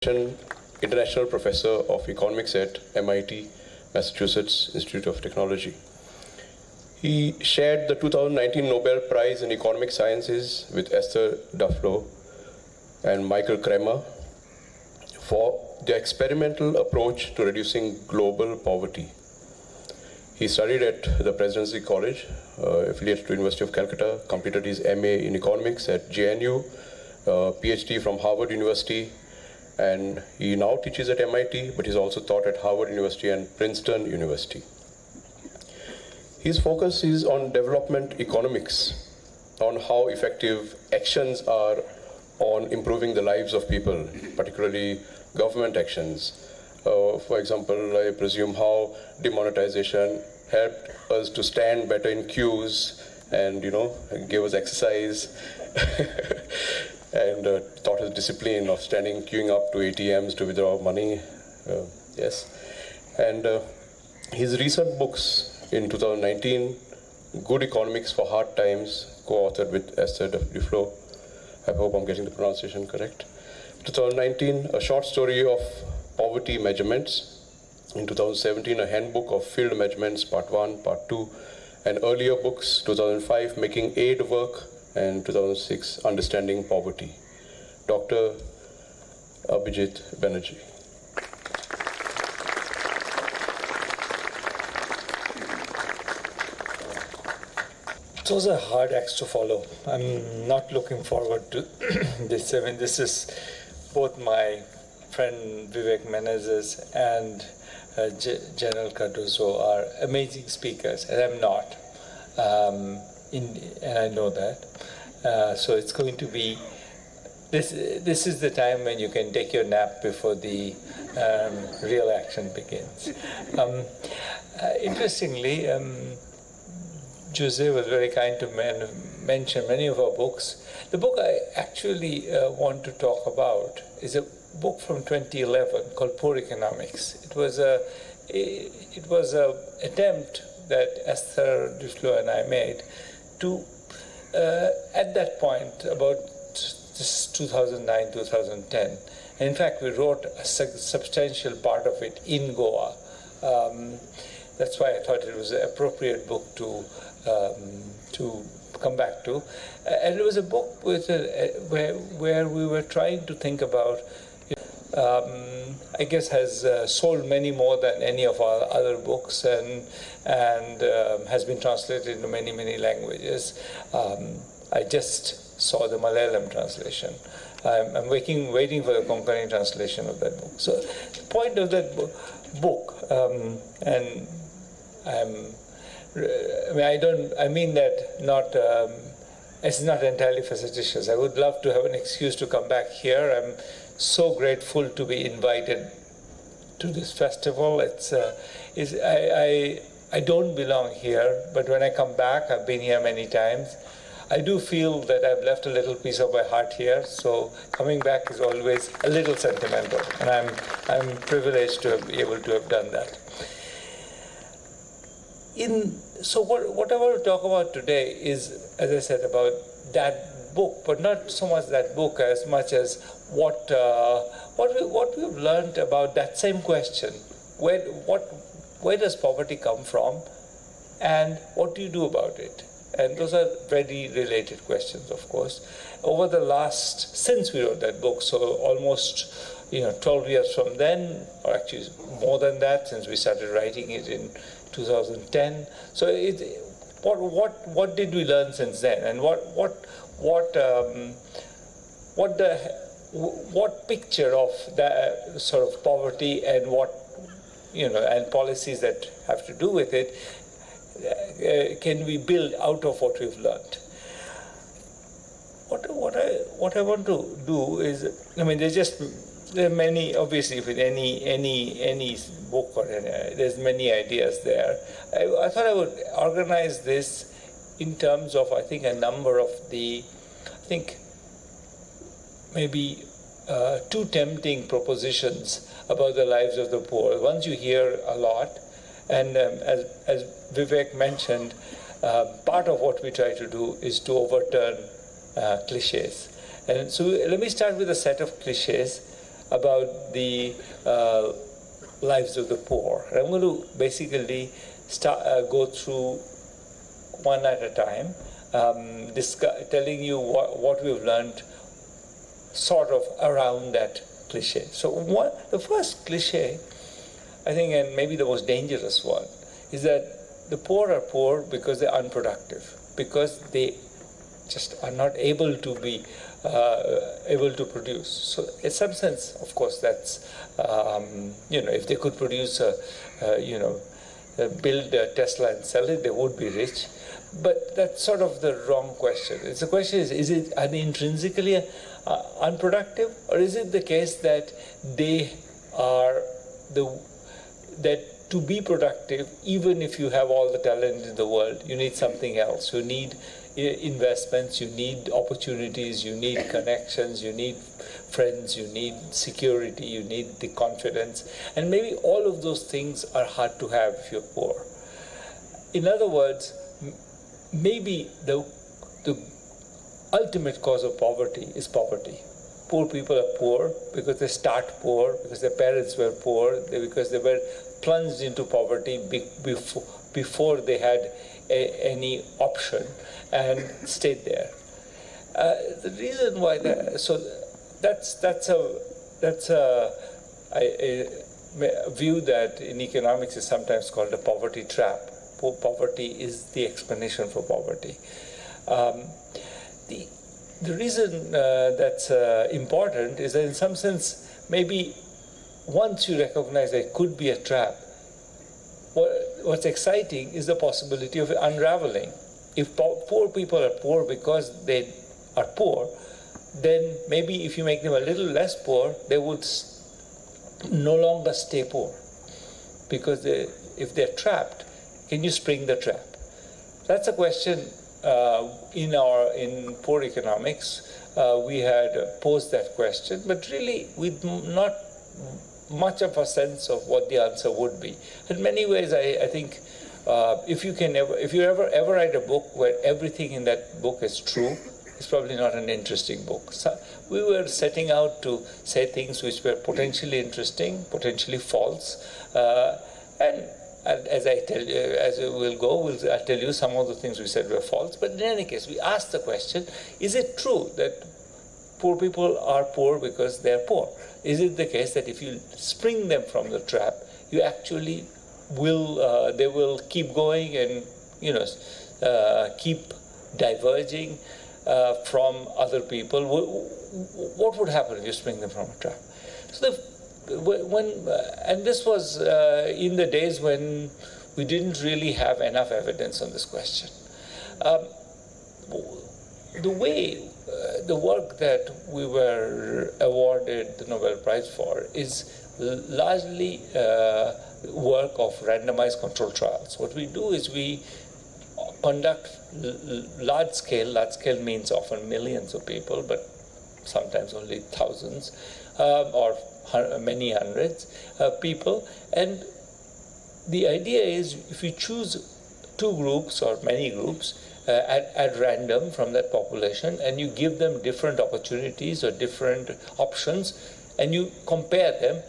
International Professor of Economics at MIT, Massachusetts Institute of Technology. He shared the 2019 Nobel Prize in Economic Sciences with Esther Duflo and Michael Kremer for their experimental approach to reducing global poverty. He studied at the Presidency College, affiliated to University of Calcutta, completed his MA in Economics at JNU, PhD from Harvard University, and he now teaches at MIT, but he's also taught at Harvard University and Princeton University. His focus is on development economics, on how effective actions are on improving the lives of people, particularly government actions. For example, I presume how demonetization helped us to stand better in queues and, gave us exercise. And taught us discipline of queuing up to ATMs to withdraw money. Yes. And his recent books in 2019, Good Economics for Hard Times, co-authored with Esther Duflo. I hope I'm getting the pronunciation correct. 2019, a short story of poverty measurements. In 2017, a handbook of field measurements, part 1, part 2, and earlier books, 2005, Making Aid Work, and 2006, Understanding Poverty. Dr. Abhijit Banerjee. Those are hard acts to follow. I'm not looking forward to this. I mean, this is both my friend Vivek Menezes and General Cardozo are amazing speakers, and I'm not. And I know that. So it's going to be, this is the time when you can take your nap before the real action begins. Interestingly, Jose was very kind to mention many of our books. The book I actually want to talk about is a book from 2011 called Poor Economics. It was a attempt that Esther Duflo and I made to, at that point, about this 2009, 2010. And in fact, we wrote a substantial part of it in Goa. That's why I thought it was an appropriate book to come back to. And it was a book with where we were trying to think about, I guess has sold many more than any of our other books and has been translated into many, many languages. I just saw the Malayalam translation. I'm waiting for the Konkani translation of that book. So the point of that book, and I mean that not, it's not entirely facetious. I would love to have an excuse to come back here. I'm so grateful to be invited to this festival. I don't belong here, but when I come back, I've been here many times. I do feel that I've left a little piece of my heart here, so coming back is always a little sentimental, and I'm privileged to be able to have done that. So what I want to talk about today is, as I said, about that book, but not so much that book as much as what we've learned about that same question. Where does poverty come from, and what do you do about it? And those are very related questions, of course. Over the since we wrote that book, so almost 12 years from then, or actually more than that, since we started writing it in 2010. So what did we learn since then, and what picture of that sort of poverty and and policies that have to do with it can we build out of what we've learned? What I want to do is, there are many, obviously, with any book or there's many ideas there. I thought I would organize this in terms of, I think, a number of maybe 2 tempting propositions about the lives of the poor. Ones you hear a lot, and as Vivek mentioned, part of what we try to do is to overturn cliches. And so let me start with a set of cliches about the lives of the poor. And I'm going to basically go through one at a time, telling you what we've learned sort of around that cliche. So the first cliche, I think, and maybe the most dangerous one, is that the poor are poor because they're unproductive, because they just are not able to be able to produce. So in some sense, of course, that's, if they could produce build a Tesla and sell it, they would be rich. But that's sort of the wrong question. The question is are they intrinsically unproductive, or is it the case that they are that to be productive, even if you have all the talent in the world, you need something else. You need investments, you need opportunities, you need connections, you need friends, you need security, you need the confidence. And maybe all of those things are hard to have if you're poor. In other words, maybe the ultimate cause of poverty is poverty. Poor people are poor because they start poor, because their parents were poor, because they were plunged into poverty before they had any option and stayed there. The reason why that's a view that in economics is sometimes called a poverty trap. Poverty is the explanation for poverty. The reason that's important is that in some sense, maybe once you recognize that it could be a trap, what's exciting is the possibility of unraveling. If poor people are poor because they are poor, then maybe if you make them a little less poor, they would no longer stay poor. Because if they're trapped, can you spring the trap? That's a question in poor economics. We had posed that question, but really with not much of a sense of what the answer would be. In many ways, I think if you ever write a book where everything in that book is true, it's probably not an interesting book. So we were setting out to say things which were potentially interesting, potentially false, and as I tell you, as we'll go, I'll tell you some of the things we said were false. But in any case, we asked the question: is it true that poor people are poor because they're poor? Is it the case that if you spring them from the trap, you actually will they will keep going and keep diverging from other people? What would happen if you spring them from a trap? So and this was in the days when we didn't really have enough evidence on this question. The work that we were awarded the Nobel Prize for is largely work of randomized control trials. What we do is we conduct large scale means often millions of people, but sometimes only thousands or many hundreds of people. And the idea is if you choose two groups or many groups at random from that population, and you give them different opportunities or different options, and you compare them,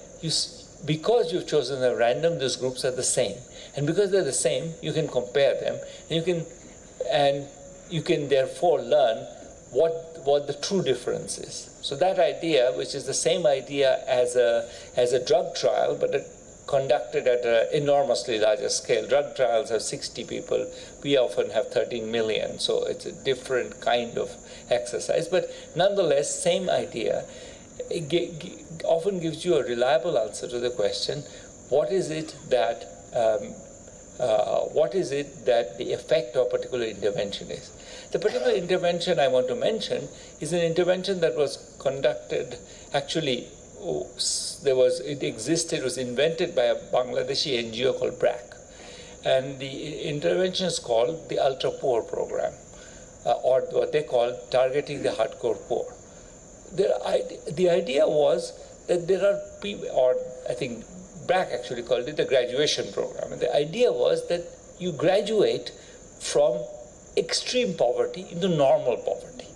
because you've chosen at random, those groups are the same. And because they're the same, you can compare them, and you can therefore learn what the true difference is. So that idea, which is the same idea as a drug trial, but conducted at an enormously larger scale. Drug trials have 60 people. We often have 13 million, so it's a different kind of exercise. But nonetheless, same idea. It often gives you a reliable answer to the question: what is it that the effect of a particular intervention is? The particular intervention I want to mention is an intervention that was conducted, actually, it was invented by a Bangladeshi NGO called BRAC. And the intervention is called the Ultra Poor Program, or what they call targeting the hardcore poor. The idea was that there are people, or I think BRAC actually called it the graduation program. And the idea was that you graduate from extreme poverty into normal poverty.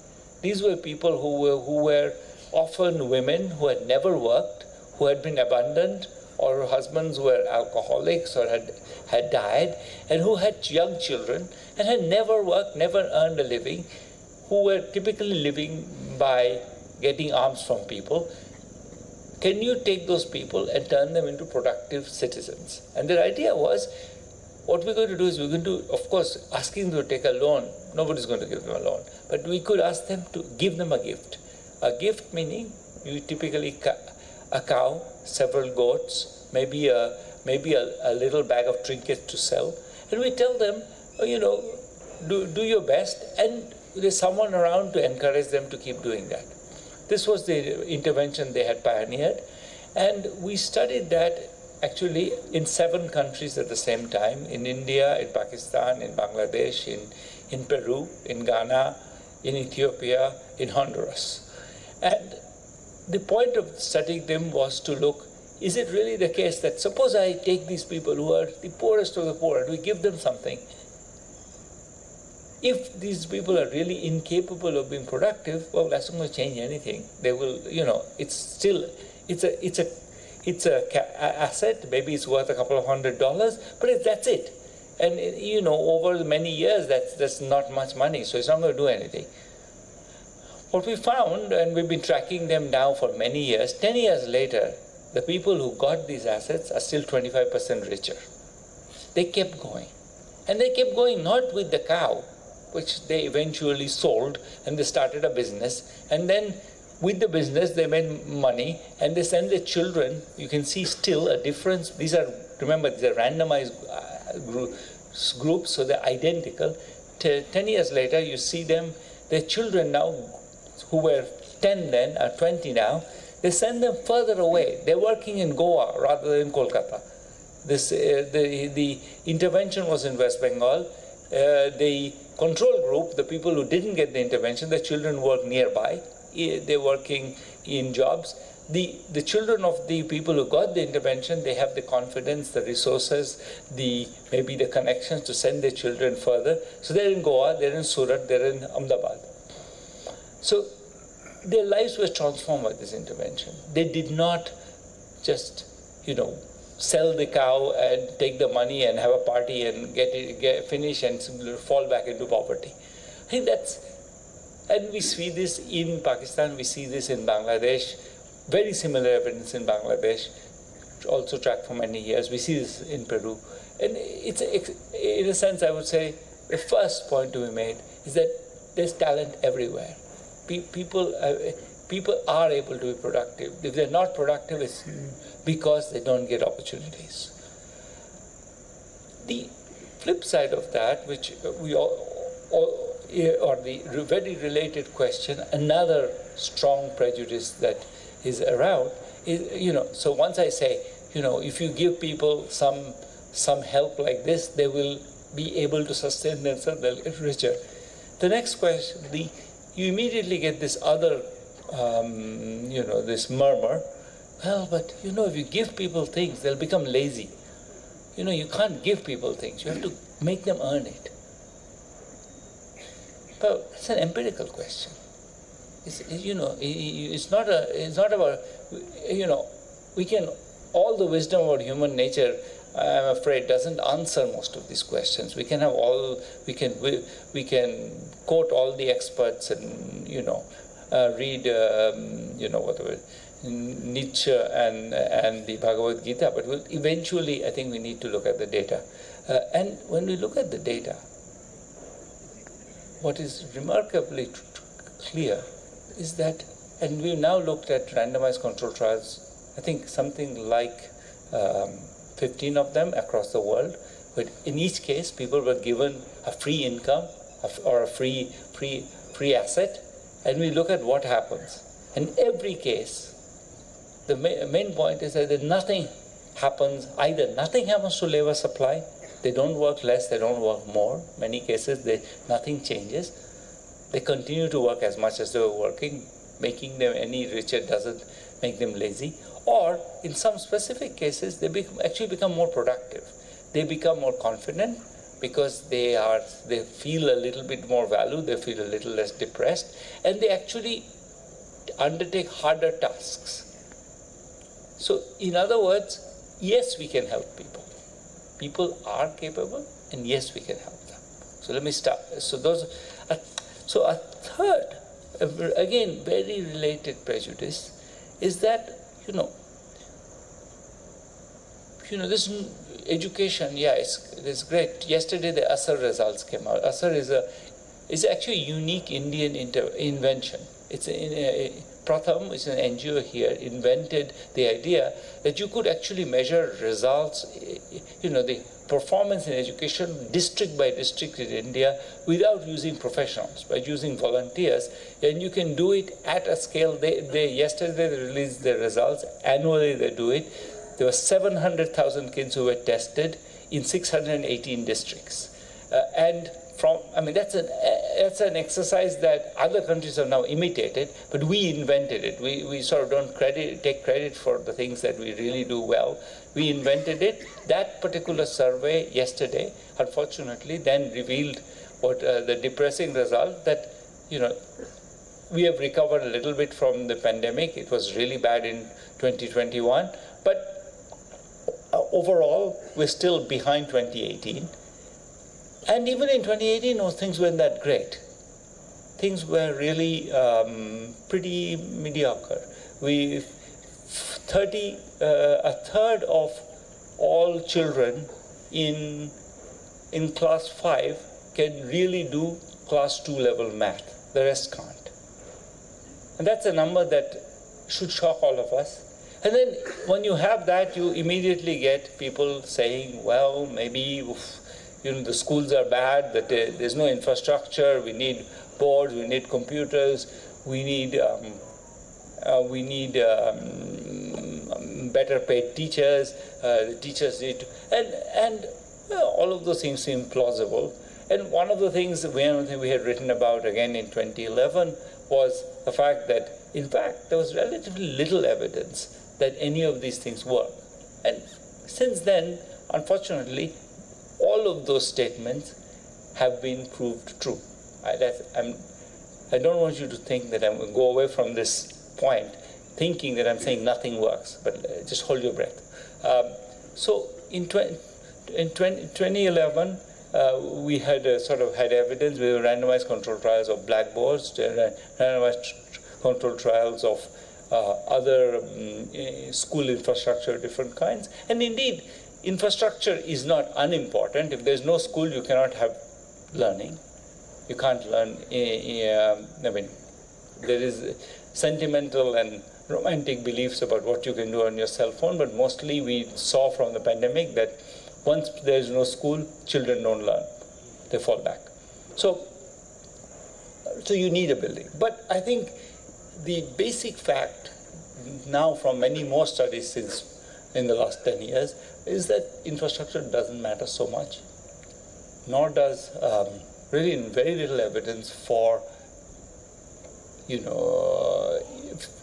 These were people who were often women who had never worked, who had been abandoned, or husbands were alcoholics or had died, and who had young children and had never worked, never earned a living, who were typically living by getting alms from people. Can you take those people and turn them into productive citizens? And their idea was, what we're going to do is we're going to, of course, asking them to take a loan. Nobody's going to give them a loan. But we could ask them to give them a gift. A gift meaning you typically a cow, several goats, maybe a little bag of trinkets to sell. And we tell them, do your best, and there's someone around to encourage them to keep doing that. This was the intervention they had pioneered. And we studied that actually in 7 countries at the same time, in India, in Pakistan, in Bangladesh, in Peru, in Ghana, in Ethiopia, in Honduras. And the point of studying them was to look, is it really the case that suppose I take these people who are the poorest of the poor and we give them something, if these people are really incapable of being productive, well, that's not going to change anything. They will, it's still, it's a asset. Maybe it's worth a couple of $100, but that's it. And over many years, that's not much money, so it's not going to do anything. What we found, and we've been tracking them now for many years, 10 years later, the people who got these assets are still 25% richer. They kept going. And they kept going not with the cow, which they eventually sold, and they started a business. And then with the business, they made money, and they send their children. You can see still a difference. Remember, these are randomized groups, so they're identical. 10 years later, you see them, their children now, who were 10 then, are 20 now, they send them further away. They're working in Goa rather than Kolkata. The intervention was in West Bengal. The control group, the people who didn't get the intervention, the children work nearby. They're working in jobs. The children of the people who got the intervention, they have the confidence, the resources, maybe the connections to send their children further. So they're in Goa, they're in Surat, they're in Ahmedabad. So their lives were transformed by this intervention. They did not just, sell the cow and take the money and have a party and get finish and fall back into poverty. I think and we see this in Pakistan, we see this in Bangladesh, very similar evidence in Bangladesh, also tracked for many years. We see this in Peru. And it's, in a sense, I would say, the first point to be made is that there's talent everywhere. People are able to be productive. If they're not productive, it's because they don't get opportunities. The flip side of that, which or the very related question, another strong prejudice that is around is, so once I say, if you give people some help like this, they will be able to sustain themselves, they'll get richer. The next question, you immediately get this other, this murmur. Well, but if you give people things, they'll become lazy. You can't give people things. You have to make them earn it. Well, it's an empirical question. It's not about, we can, all the wisdom about human nature, I'm afraid, doesn't answer most of these questions. We can have we can quote all the experts and, read, whatever, Nietzsche and the Bhagavad Gita, but eventually I think we need to look at the data. And when we look at the data, what is remarkably clear is that, and we've now looked at randomized control trials, I think something like 15 of them across the world, but in each case people were given a free income or a free asset, and we look at what happens. In every case, the main point is that nothing happens, either nothing happens to labor supply, they don't work less, they don't work more. Many cases, nothing changes. They continue to work as much as they were working. Making them any richer doesn't make them lazy. Or, in some specific cases, they actually become more productive. They become more confident because they feel a little bit more value, they feel a little less depressed, and they actually undertake harder tasks. So in other words, yes, we can help people. People are capable, and yes, we can help them. So let me start. So a third, again, very related prejudice is that, this education, yeah, it's great. Yesterday the ASR results came out. ASR is actually a unique Indian invention. It's Pratham is an NGO here, invented the idea that you could actually measure results, the performance in education district by district in India without using professionals, by using volunteers, and you can do it at a scale. Yesterday they released the results, annually they do it. There were 700,000 kids who were tested in 618 districts. That's an exercise that other countries have now imitated, but we invented it. We sort of don't take credit for the things that we really do well. We invented it. That particular survey yesterday, unfortunately, then revealed what the depressing result that, we have recovered a little bit from the pandemic. It was really bad in 2021, but overall, we're still behind 2018. And even in 2018, things weren't that great. Things were really pretty mediocre. A third of all children in class 5 can really do class 2 level math. The rest can't. And that's a number that should shock all of us. And then when you have that, you immediately get people saying, well, maybe the schools are bad, that there's no infrastructure, we need boards, we need computers, we need better paid teachers, the teachers need to, and all of those things seem plausible. And one of the things we had written about again in 2011 was the fact that, in fact, there was relatively little evidence that any of these things work. And since then, unfortunately, all of those statements have been proved true. I don't want you to think that I'm going to go away from this point thinking that I'm saying nothing works, but just hold your breath. So in 2011, we had had evidence with randomized control trials of blackboards, randomized control trials of other school infrastructure of different kinds. And indeed, infrastructure is not unimportant. If there's no school, you cannot have learning. You can't learn. There is sentimental and romantic beliefs about what you can do on your cell phone, but mostly we saw from the pandemic that once there's no school, children don't learn. They fall back. So you need a building. But I think the basic fact now from many more studies since in the last 10 years is that infrastructure doesn't matter so much, nor does really very little evidence for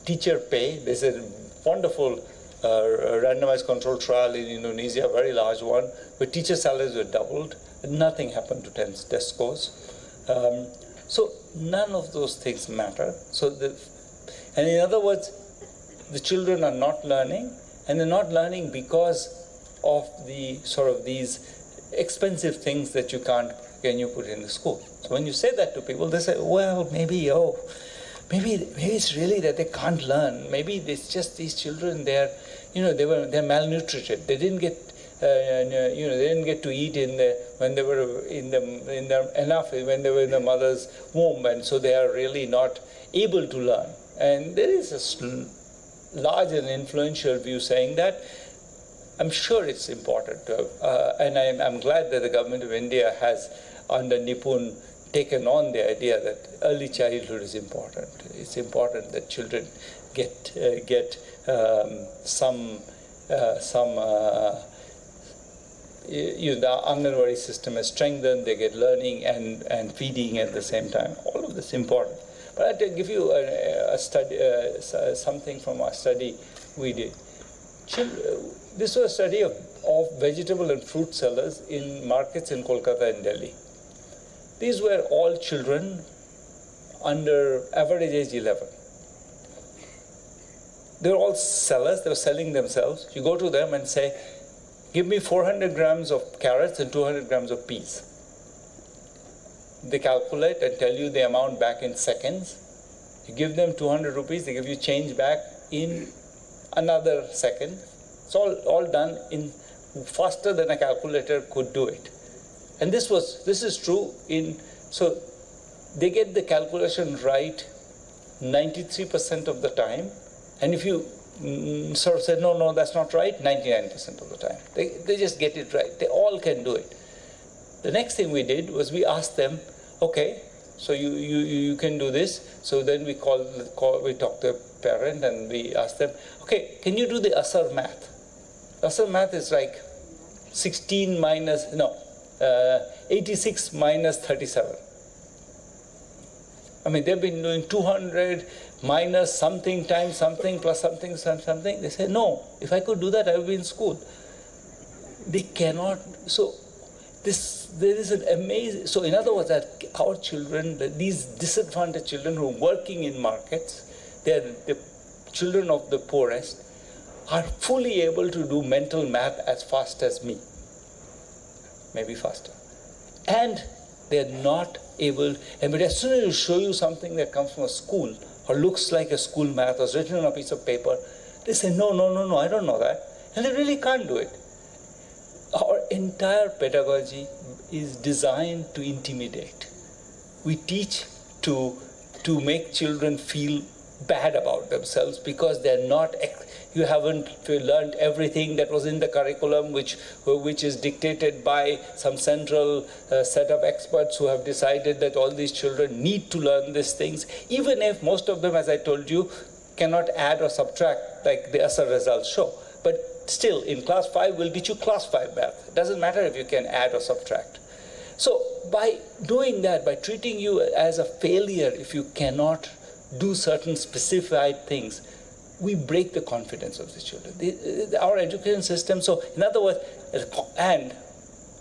teacher pay. There's a wonderful randomized control trial in Indonesia, a very large one, where teacher salaries were doubled. Nothing happened to test scores. So none of those things matter. And in other words, the children are not learning, and they're not learning because of the these expensive things that can you put in the school. So when you say that to people, they say, well, maybe it's really that they can't learn. Maybe it's just these children, they're malnutrited. They didn't get they didn't get to eat when they were enough when they were in the mother's womb, and so they are really not able to learn. And there is a large and influential view saying that. I'm sure it's important to and I'm glad that the government of India has, under Nipun, taken on the idea that early childhood is important. It's important that children get the Anganwadi system is strengthened, they get learning and feeding at the same time. All of this is important. But I'll give you a study, something from a study we did. This was a study of vegetable and fruit sellers in markets in Kolkata and Delhi. These were all children under average age 11. they're all sellers, they're selling themselves. You go to them and say, give me 400 grams of carrots and 200 grams of peas. They calculate and tell you the amount back in seconds. You give them 200 rupees, they give you change back in another second. It's all done in faster than a calculator could do it. And this is true so they get the calculation right 93% of the time. And if you sort of say, no, that's not right, 99% of the time. They just get it right. They all can do it. The next thing we did was we asked them, okay, so you can do this. So then we talked to a parent and we asked them, okay, can you do the Asar math? Asar math is like 86 minus 37. I mean, they've been doing 200 minus something times something plus something times something. They say, no, if I could do that, I would be in school. They cannot. So there is an amazing, so in other words, that our children, these disadvantaged children who are working in markets, they're the children of the poorest, are fully able to do mental math as fast as me, maybe faster. And they're not able, but as soon as you show you something that comes from a school or looks like a school math or is written on a piece of paper, they say, no, I don't know that. And they really can't do it. Our entire pedagogy is designed to intimidate. We teach to make children feel bad about themselves because they're not, you haven't learned everything that was in the curriculum, which is dictated by some central set of experts who have decided that all these children need to learn these things, even if most of them, as I told you, cannot add or subtract like the Asar results show. But still, in class 5, we'll teach you class 5 math. It doesn't matter if you can add or subtract. So by doing that, by treating you as a failure if you cannot do certain specified things, we break the confidence of the children. Our education system, so in other words, and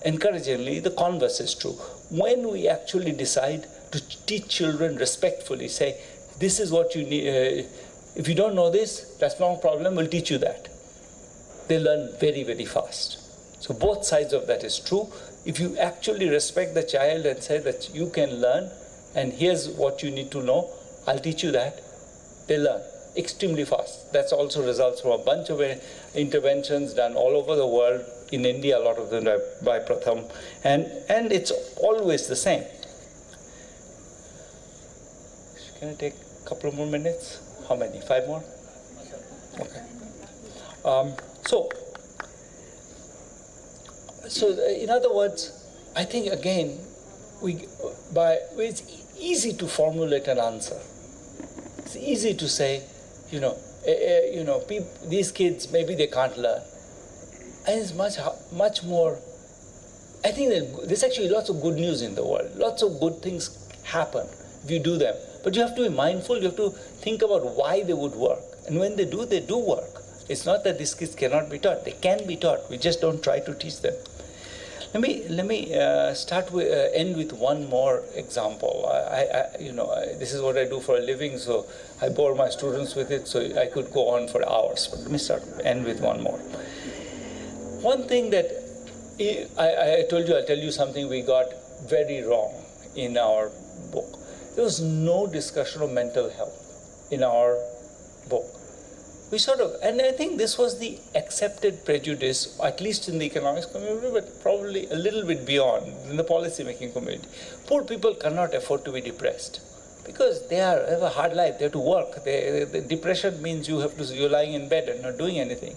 encouragingly, the converse is true. When we actually decide to teach children respectfully, say, this is what you need, if you don't know this, that's no problem, we'll teach you that. They learn very, very fast. So both sides of that is true. If you actually respect the child and say that you can learn, and here's what you need to know, I'll teach you that, they learn extremely fast. That's also results from a bunch of interventions done all over the world. In India, a lot of them by Pratham. And it's always the same. Can I take a couple more minutes? How many? 5 more? Okay. So in other words, I think again, it's easy to formulate an answer. It's easy to say, these kids, maybe they can't learn. And it's much more, I think that there's actually lots of good news in the world. Lots of good things happen if you do them. But you have to be mindful, you have to think about why they would work. And when they do work. It's not that these kids cannot be taught. They can be taught. We just don't try to teach them. Let me end with one more example. This is what I do for a living, so I bore my students with it, so I could go on for hours. But let me end with one more. One thing that I told you, I'll tell you something we got very wrong in our book. There was no discussion of mental health in our book. And I think this was the accepted prejudice, at least in the economics community, but probably a little bit beyond, in the policy-making community. Poor people cannot afford to be depressed because they have a hard life, they have to work. The depression means you're lying in bed and not doing anything.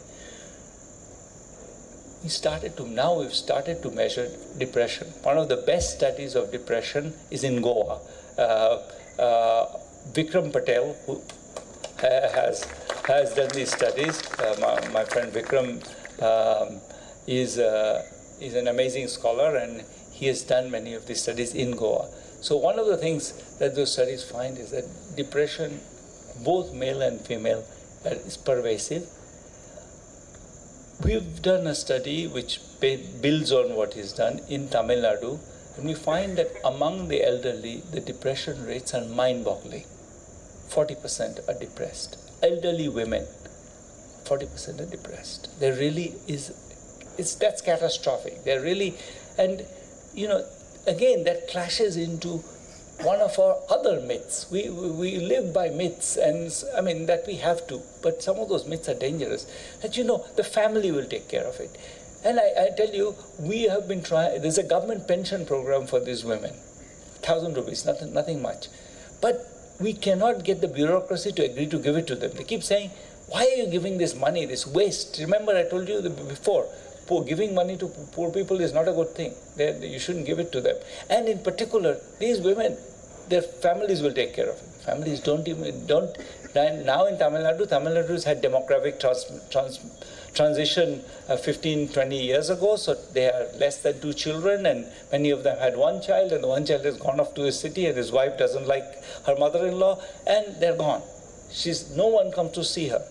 We've started to measure depression. One of the best studies of depression is in Goa. Vikram Patel, who has done these studies. My friend Vikram is an amazing scholar, and he has done many of these studies in Goa. So one of the things that those studies find is that depression, both male and female, is pervasive. We've done a study which builds on what he's done in Tamil Nadu, and we find that among the elderly, the depression rates are mind-boggling. 40% are depressed. Elderly women, 40% are depressed. There really is, that's catastrophic. They're really, and you know, again, that clashes into one of our other myths. We live by myths, and I mean that we have to, but some of those myths are dangerous. That, you know, the family will take care of it. And I tell you, we have been trying, there's a government pension program for these women, 1,000 rupees, nothing much. But we cannot get the bureaucracy to agree to give it to them. They keep saying, why are you giving this money, this waste? Remember I told you before, giving money to poor people is not a good thing. You shouldn't give it to them. And in particular, these women, their families will take care of it. Families don't. Now in Tamil Nadu has had demographic transition 15, 20 years ago, so they are less than 2 children, and many of them had 1 child, and the 1 child has gone off to a city, and his wife doesn't like her mother-in-law, and they're gone. No one comes to see her.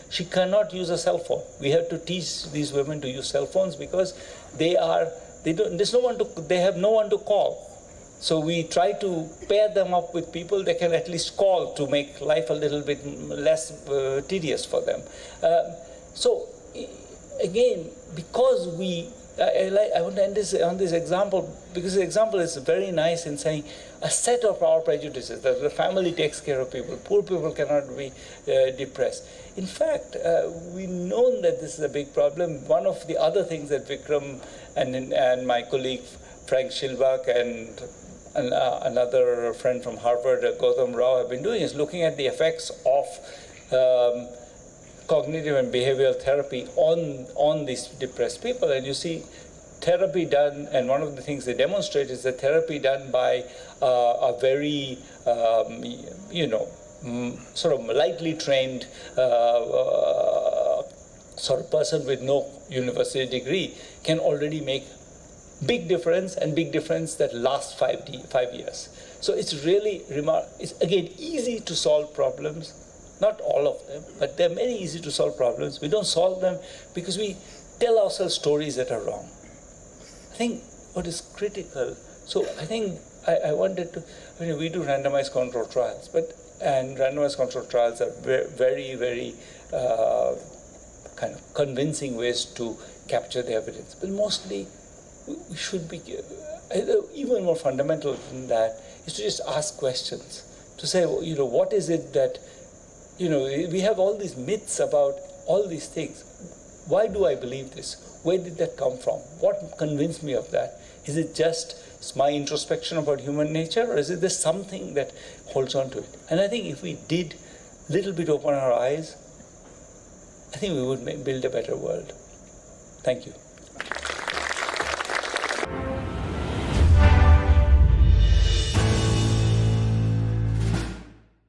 She cannot use a cell phone. We have to teach these women to use cell phones because they have no one to call. So we try to pair them up with people they can at least call to make life a little bit less tedious for them. So again, because I want to end this on this example, because the example is very nice in saying a set of our prejudices, that the family takes care of people, poor people cannot be depressed. In fact, we've known that this is a big problem. One of the other things that Vikram and my colleague Frank Shilbach and another friend from Harvard, Gautam Rao, have been doing is looking at the effects of cognitive and behavioral therapy on these depressed people. And you see therapy done, and one of the things they demonstrate is that therapy done by a very, sort of lightly trained sort of person with no university degree can already make big difference, and big difference that lasts 5 years. So it's really it's again easy to solve problems, not all of them, but there are many easy to solve problems. We don't solve them because we tell ourselves stories that are wrong. I think what is critical, so I think I wanted to, we do randomized control trials, and randomized control trials are very, very kind of convincing ways to capture the evidence. But mostly, we should be, even more fundamental than that, is to just ask questions. To say, what is it that, we have all these myths about all these things. Why do I believe this? Where did that come from? What convinced me of that? Is it just my introspection about human nature, or is it there's something that holds on to it? And I think if we did a little bit open our eyes, I think we would build a better world. Thank you.